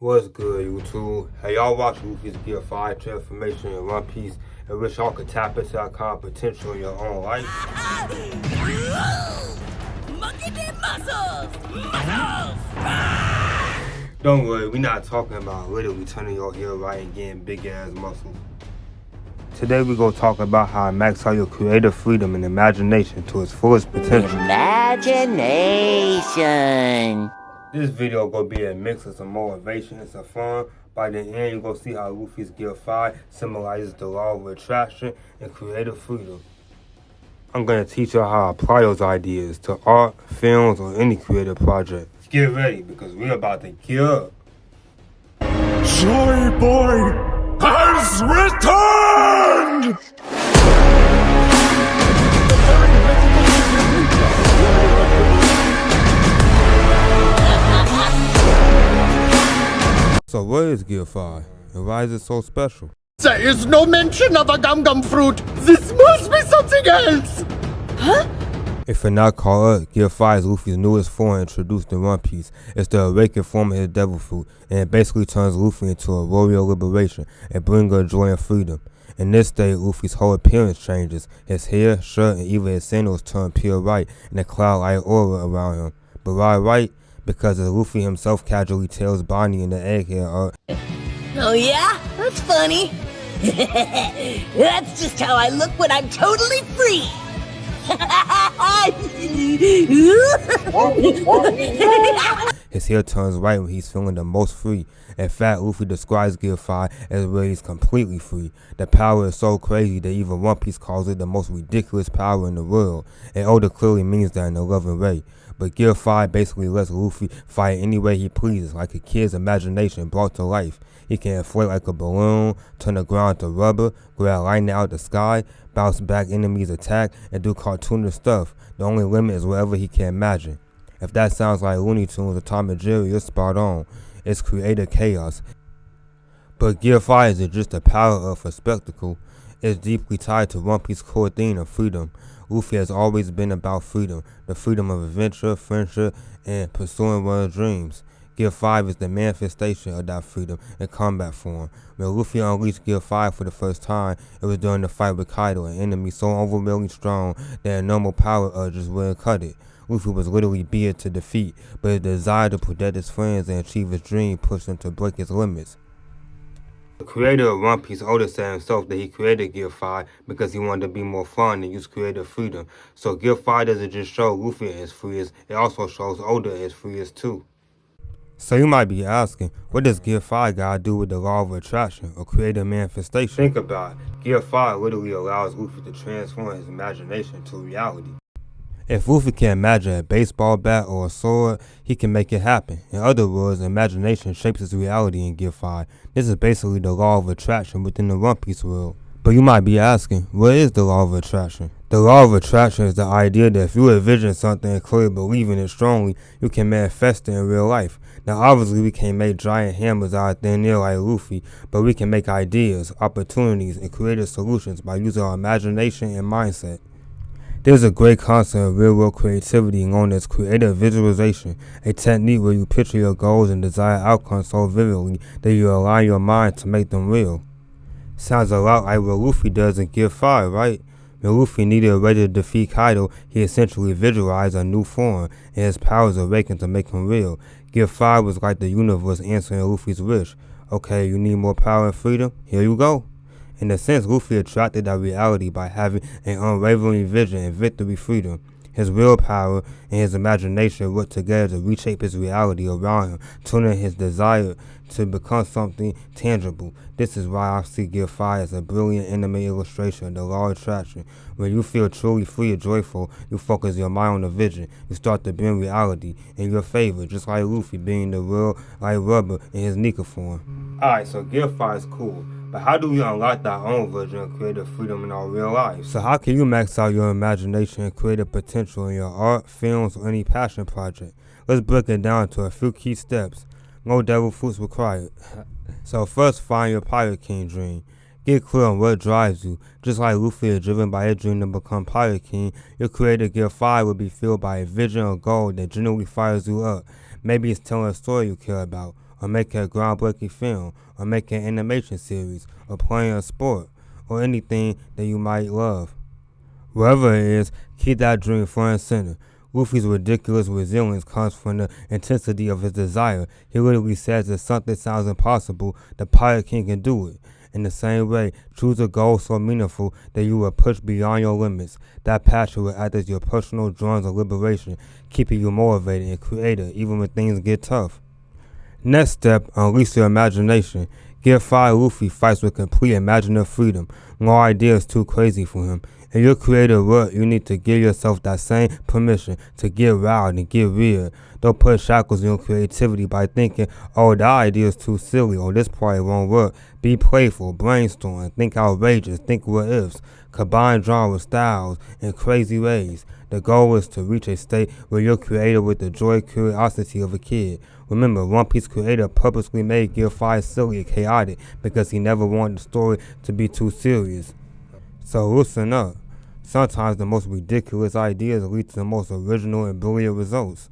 What's good, YouTube? Hey, y'all watch Luffy's Gear 5 transformation in One Piece and wish y'all could tap into that kind of potential in your own life? Monkey did muscles! Muscles! Don't worry, we're not talking about literally turning your hair right and getting big ass muscles. Today we're going to talk about how to max out your creative freedom and imagination to its fullest potential. Imagination. This video going to be a mix of some motivation and some fun. By the end, you're going to see how Luffy's Gear 5 symbolizes the law of attraction and creative freedom. I'm going to teach you how to apply those ideas to art, films, or any creative project. Get ready, because we're about to gear up. Joy Boy has returned! So what is Gear 5, and why is it so special? There is no mention of a gum fruit. This must be something else. Huh? If you're not caught up, Gear 5 is Luffy's newest form introduced in One Piece. It's the awakened form of his devil fruit, and it basically turns Luffy into a warrior of liberation and bringer of joy and freedom. In this state, Luffy's whole appearance changes. His hair, shirt, and even his sandals turn pure white, and a cloud-like aura around him. But why white? Because as Luffy himself casually tells Bonnie in the egghead art, Oh yeah? That's funny. That's just how I look when I'm totally free. his hair turns white when he's feeling the most free. In fact, Luffy describes Gear 5 as where he's completely free. The power is so crazy that even One Piece calls it the most ridiculous power in the world. And Oda clearly means that in a loving way. But Gear 5 basically lets Luffy fight any way he pleases, like a kid's imagination brought to life. He can inflate like a balloon, turn the ground to rubber, grab lightning out the sky, bounce back enemies' attack, and do cartoonish stuff. The only limit is whatever he can imagine. If that sounds like Looney Tunes or Tom and Jerry, you're spot on. It's creative chaos. But Gear 5 isn't just a power of a spectacle. It's deeply tied to One Piece's core theme of freedom. Luffy has always been about freedom, the freedom of adventure, friendship, and pursuing one's dreams. Gear 5 is the manifestation of that freedom in combat form. When Luffy unleashed Gear 5 for the first time, it was during the fight with Kaido, an enemy so overwhelmingly strong that a normal power just wouldn't cut it. Luffy was literally beat to defeat, but his desire to protect his friends and achieve his dream pushed him to break his limits. The creator of One Piece, Oda, said himself that he created Gear 5 because he wanted to be more fun and use creative freedom. So Gear 5 doesn't just show Luffy at his freest, it also shows Oda at his freest too. So you might be asking, what does Gear 5 got to do with the law of attraction or creative manifestation? Think about it. Gear 5 literally allows Luffy to transform his imagination to reality. If Luffy can imagine a baseball bat or a sword, he can make it happen. In other words, imagination shapes his reality in Gear 5. This is basically the law of attraction within the One Piece world. But you might be asking, what is the law of attraction? The law of attraction is the idea that if you envision something and clearly believe in it strongly, you can manifest it in real life. Now obviously we can't make giant hammers out of thin air like Luffy, but we can make ideas, opportunities, and creative solutions by using our imagination and mindset. There's a great concept of real-world creativity known as creative visualization, a technique where you picture your goals and desired outcomes so vividly that you align your mind to make them real. Sounds a lot like what Luffy does in Gear 5, right? When Luffy needed a way to defeat Kaido, he essentially visualized a new form, and his powers awakened to make him real. Gear 5 was like the universe answering Luffy's wish. Okay, you need more power and freedom? Here you go. In a sense, Luffy attracted that reality by having an unwavering vision and victory freedom. His willpower and his imagination worked together to reshape his reality around him, turning his desire to become something tangible. This is why I see Gear 5 as a brilliant anime illustration of the law of attraction. When you feel truly free and joyful, you focus your mind on the vision. You start to bend reality in your favor, just like Luffy being the world like rubber in his Nika form. Alright, so Gear 5 is cool. But how do we unlock our own version of creative freedom in our real lives? So how can you max out your imagination and creative potential in your art, films, or any passion project? Let's break it down to a few key steps. No devil fruits required. So first, find your Pirate King dream. Get clear on what drives you. Just like Luffy is driven by a dream to become Pirate King, your creative Gear 5 will be filled by a vision or goal that genuinely fires you up. Maybe it's telling a story you care about, or making a groundbreaking film, or making an animation series, or playing a sport, or anything that you might love. Wherever it is, keep that dream front and center. Luffy's ridiculous resilience comes from the intensity of his desire. He literally says if something sounds impossible, the Pirate King can do it. In the same way, choose a goal so meaningful that you will push beyond your limits. That passion will act as your personal drums of liberation, keeping you motivated and creative even when things get tough. Next step, unleash your imagination. Gear 5 Luffy fights with complete imaginative freedom. No idea is too crazy for him. In your creative work, you need to give yourself that same permission to get wild and get weird. Don't put shackles in your creativity by thinking, oh, that idea is too silly, or this probably won't work. Be playful, brainstorm, think outrageous, think what ifs. Combine genre styles in crazy ways. The goal is to reach a state where you're creative with the joy and curiosity of a kid. Remember, One Piece creator purposely made Gear 5 silly and chaotic because he never wanted the story to be too serious. So listen up. Sometimes the most ridiculous ideas lead to the most original and brilliant results.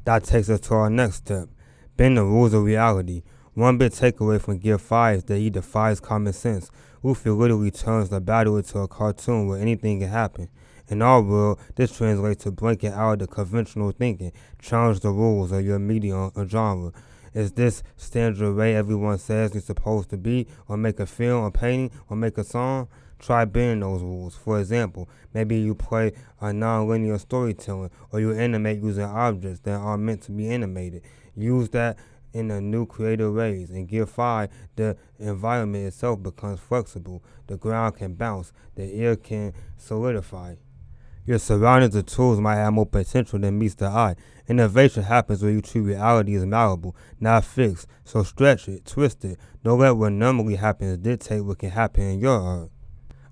That takes us to our next step. Bend the rules of reality. One big takeaway from Gear 5 is that he defies common sense. Luffy literally turns the battle into a cartoon where anything can happen. In our world, this translates to breaking out of the conventional thinking, challenge the rules of your medium or genre. Is this standard way everyone says you're supposed to be, or make a film, or painting, or make a song? Try bending those rules. For example, maybe you play a non-linear storytelling, or you animate using objects that are meant to be animated. Use that in a new creative ways. In Gear 5, the environment itself becomes flexible. The ground can bounce. The air can solidify. Your surroundings of tools might have more potential than meets the eye. Innovation happens when you treat reality as malleable, not fixed. So stretch it, twist it. Don't let what normally happens dictate what can happen in your art.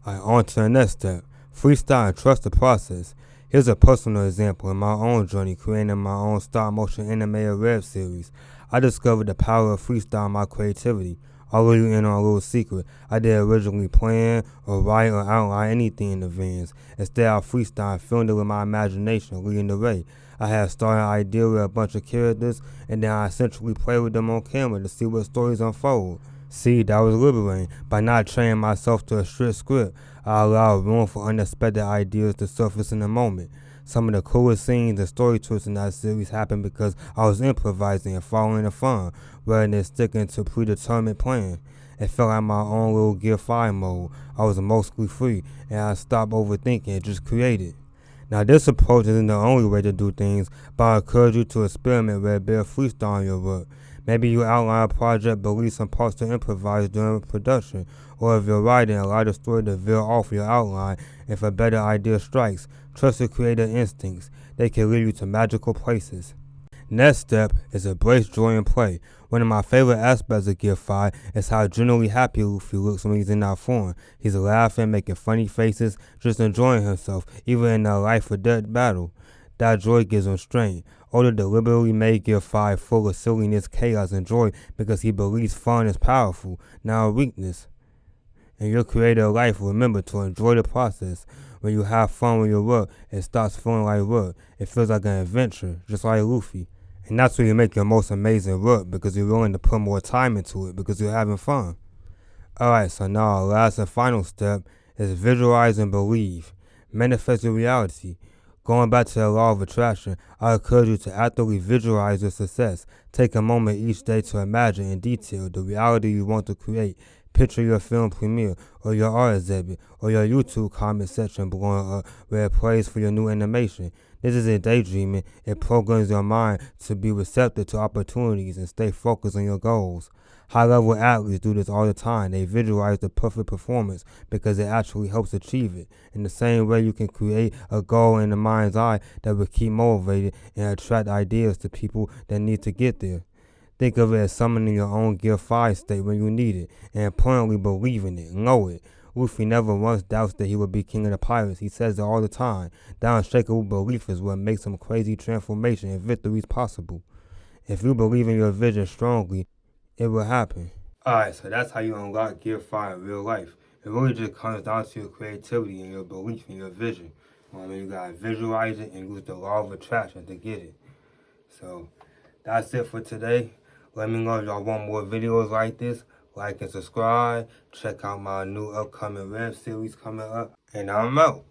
Alright, on to the next step. Freestyle and trust the process. Here's a personal example in my own journey creating my own stop-motion animated web series. I discovered the power of freestyle in my creativity. I'll let you in on a little secret. I didn't originally plan or write or outline anything in advance. Instead, I freestyle and filmed it with my imagination leading the way. I had started an idea with a bunch of characters, and then I essentially played with them on camera to see what stories unfold. See, that was liberating. By not training myself to a strict script, I allowed room for unexpected ideas to surface in the moment. Some of the coolest scenes and story twists in that series happened because I was improvising and following the fun, rather than sticking to a predetermined plan. It felt like my own little Gear 5 mode. I was mostly free, and I stopped overthinking and just created. Now, this approach isn't the only way to do things, but I encourage you to experiment with a bit of freestyle in your work. Maybe you outline a project but leave some parts to improvise during production, or if you're writing, allow the story to veer off your outline. If a better idea strikes, trust your creative instincts. They can lead you to magical places. Next step is embrace joy and play. One of my favorite aspects of Gear 5 is how genuinely happy Luffy looks when he's in that form. He's laughing, making funny faces, just enjoying himself, even in a life or death battle. That joy gives him strength. Oda deliberately made Gear 5 full of silliness, chaos, and joy because he believes fun is powerful, not a weakness. In your creative life, remember to enjoy the process. When you have fun with your work, it starts feeling like work. It feels like an adventure, just like Luffy. And that's when you make your most amazing work because you're willing to put more time into it because you're having fun. Alright, so now our last and final step is visualize and believe. Manifest your reality. Going back to the law of attraction, I encourage you to actively visualize your success. Take a moment each day to imagine in detail the reality you want to create. Picture your film premiere, or your art exhibit, or your YouTube comment section blowing up where it plays for your new animation. This isn't daydreaming. It programs your mind to be receptive to opportunities and stay focused on your goals. High-level athletes do this all the time. They visualize the perfect performance because it actually helps achieve it. In the same way, you can create a goal in the mind's eye that will keep motivated and attract ideas to people that need to get there. Think of it as summoning your own Gear 5 state when you need it, and importantly, believe in it, know it. Luffy never once doubts that he will be king of the pirates. He says it all the time. That unshakable belief is what makes some crazy transformation and victories possible. If you believe in your vision strongly, it will happen. Alright, so that's how you unlock Gear 5 in real life. It really just comes down to your creativity and your belief in your vision. You gotta visualize it and use the law of attraction to get it. So that's it for today. Let me know if y'all want more videos like this. Like and subscribe. Check out my new upcoming web series coming up. And I'm out.